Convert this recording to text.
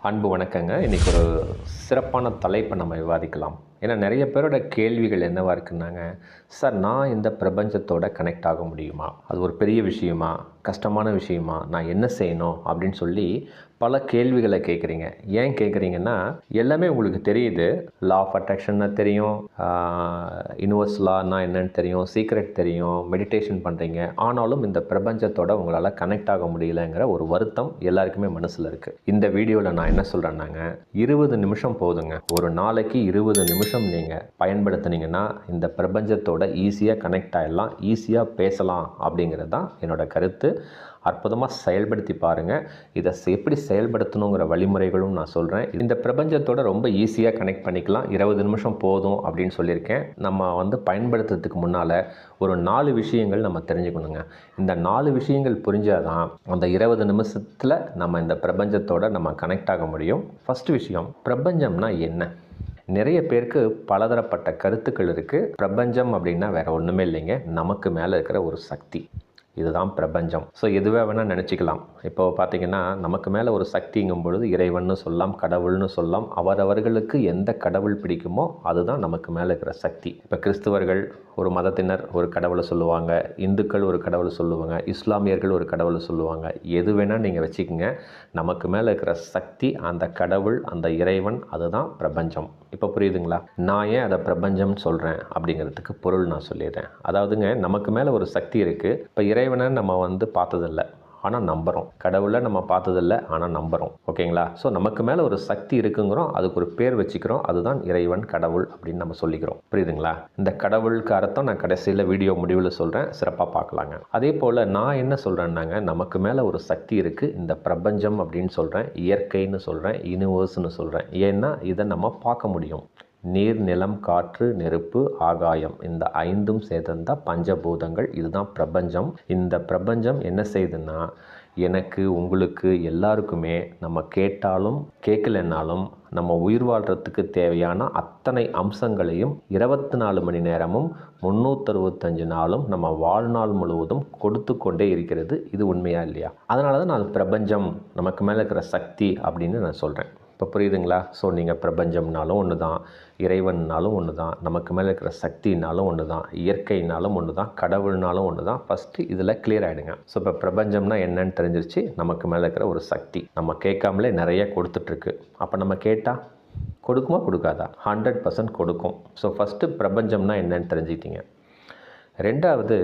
அன்பு வணக்கங்க. இன்றைக்கி ஒரு சிறப்பான தலைப்பை நம்ம விவாதிக்கலாம். ஏன்னா நிறைய பேரோட கேள்விகள் என்னவா இருக்குன்னாங்க, சார் நான் இந்த பிரபஞ்சத்தோட கனெக்ட் ஆக முடியுமா? அது ஒரு பெரிய விஷயமா? கஷ்டமான விஷயமா? நான் என்ன செய்யணும்? அப்படின்னு சொல்லி பல கேள்விகளை கேட்குறீங்க. ஏன் கேட்குறீங்கன்னா, எல்லாமே உங்களுக்கு தெரியுது. லா ஆஃப் அட்ராக்ஷன்னா தெரியும், யூனிவர்ஸ் லான்னா என்னன்னு தெரியும், சீக்ரெட் தெரியும், மெடிடேஷன் பண்ணுறீங்க. ஆனாலும் இந்த பிரபஞ்சத்தோட உங்களால் கனெக்ட் ஆக முடியலைங்கிற ஒரு வருத்தம் எல்லாருக்குமே மனசில் இருக்குது. இந்த வீடியோவில் நான் என்ன சொல்கிறேன்னாங்க, 20 நிமிஷம் போதுங்க. ஒரு நாளைக்கு 20 நிமிஷம் நீங்கள் பயன்படுத்துனீங்கன்னா இந்த பிரபஞ்சத்தோட ஈஸியாக கனெக்ட் ஆகிடலாம், ஈஸியாக பேசலாம் அப்படிங்கிறது தான் என்னோடய கருத்து. அற்புதமாக செயல்படுத்தி பாருங்கள். இதை எப்படி செயல்படுத்தணுங்கிற வழிமுறைகளும் நான் சொல்கிறேன். இந்த பிரபஞ்சத்தோட ரொம்ப ஈஸியாக கனெக்ட் பண்ணிக்கலாம். 20 நிமிஷம் போதும் அப்படின்னு சொல்லியிருக்கேன். நம்ம பயன்படுத்துறதுக்கு முன்னால் ஒரு 4 விஷயங்கள் நம்ம தெரிஞ்சுக்கணுங்க. இந்த 4 விஷயங்கள் புரிஞ்சால் தான் அந்த 20 நிமிஷத்தில் நம்ம இந்த பிரபஞ்சத்தோட நம்ம கனெக்ட் ஆக முடியும். ஃபஸ்ட்டு விஷயம், பிரபஞ்சம்னா என்ன? நிறைய பேருக்கு பலதரப்பட்ட கருத்துக்கள் இருக்குது. பிரபஞ்சம் அப்படின்னா வேறு ஒன்றுமே இல்லைங்க, நமக்கு மேலே இருக்கிற ஒரு சக்தி. இதுதான் பிரபஞ்சம். ஸோ எதுவே வேணால் நினச்சிக்கலாம். இப்போ பார்த்திங்கன்னா, நமக்கு மேலே ஒரு சக்திங்கும் பொழுது இறைவன்னு சொல்லலாம், கடவுள்னு சொல்லலாம். அவரவர்களுக்கு எந்த கடவுள் பிடிக்குமோ அதுதான் நமக்கு மேலே இருக்கிற சக்தி. இப்போ கிறிஸ்துவர்கள் ஒரு மதத்தினர் ஒரு கடவுளை சொல்லுவாங்க, இந்துக்கள் ஒரு கடவுளை சொல்லுவாங்க, இஸ்லாமியர்கள் ஒரு கடவுளை சொல்லுவாங்க. எது வேணால் நீங்கள் வச்சுக்கோங்க. நமக்கு மேலே இருக்கிற சக்தி, அந்த கடவுள், அந்த இறைவன், அதுதான் பிரபஞ்சம். இப்போ புரியுதுங்களா? நான் ஏன் அதை பிரபஞ்சம்னு சொல்கிறேன் அப்படிங்கிறதுக்கு பொருள் நான் சொல்லிடுறேன். அதாவதுங்க, நமக்கு மேலே ஒரு சக்தி இருக்குது. இப்போ இறைவனை நம்ம பார்த்ததில்லை, ஆனால் நம்புகிறோம். கடவுளை நம்ம பார்த்ததில்லை, ஆனால் நம்புகிறோம். ஓகேங்களா? ஸோ நமக்கு மேலே ஒரு சக்தி இருக்குங்கிறோம், அதுக்கு ஒரு பேர் வச்சுக்கிறோம். அதுதான் இறைவன், கடவுள் அப்படின்னு நம்ம சொல்லிக்கிறோம். புரியுதுங்களா? இந்த கடவுளுக்கு அர்த்தம் நான் கடைசியில் வீடியோ முடிவில் சொல்கிறேன், சிறப்பாக பார்க்கலாங்க. அதே போல் நான் என்ன சொல்கிறேன்னாங்க, நமக்கு மேலே ஒரு சக்தி இருக்குது. இந்த பிரபஞ்சம் அப்படின்னு சொல்கிறேன், இயற்கைன்னு சொல்கிறேன், யூனிவர்ஸ்னு சொல்கிறேன். ஏன்னா இதை நம்ம பார்க்க முடியும். நீர், நிலம், காற்று, நெருப்பு, ஆகாயம், இந்த 5ம் சேர்ந்ததுதான் பஞ்சபூதங்கள். இதுதான் பிரபஞ்சம். இந்த பிரபஞ்சம் என்ன செய்யுதுன்னா, எனக்கு, உங்களுக்கு, எல்லாருக்குமே நம்ம கேட்டாலும் கேட்கலன்னாலும் நம்ம உயிர் வாழ்கிறதுக்கு தேவையான அத்தனை அம்சங்களையும் 24 மணி நேரமும் 365 நாளும் நம்ம வாழ்நாள் முழுவதும் கொடுத்து கொண்டே இருக்கிறது. இது உண்மையா இல்லையா? அதனால தான் நான் பிரபஞ்சம், நமக்கு மேலே இருக்கிற சக்தி அப்படின்னு நான் சொல்கிறேன். இப்போ புரியுதுங்களா? ஸோ நீங்கள் பிரபஞ்சம்னாலும் ஒன்று தான், இறைவன்னாலும் ஒன்று தான், நமக்கு மேலே இருக்கிற சக்தினாலும் ஒன்று தான், இயற்கைனாலும் ஒன்று தான், கடவுள்னாலும் ஒன்று தான். ஃபஸ்ட்டு இதில் கிளியர் ஆகிடுங்க. ஸோ இப்போ பிரபஞ்சம்னா என்னன்னு தெரிஞ்சிருச்சு. நமக்கு மேலே இருக்கிற ஒரு சக்தி நம்ம கேட்காமலே நிறைய கொடுத்துட்ருக்கு. அப்போ நம்ம கேட்டால் கொடுக்குமா கொடுக்காதா? 100% கொடுக்கும். ஸோ ஃபஸ்ட்டு பிரபஞ்சம்னா என்னன்னு தெரிஞ்சுக்கிட்டீங்க. ரெண்டாவது,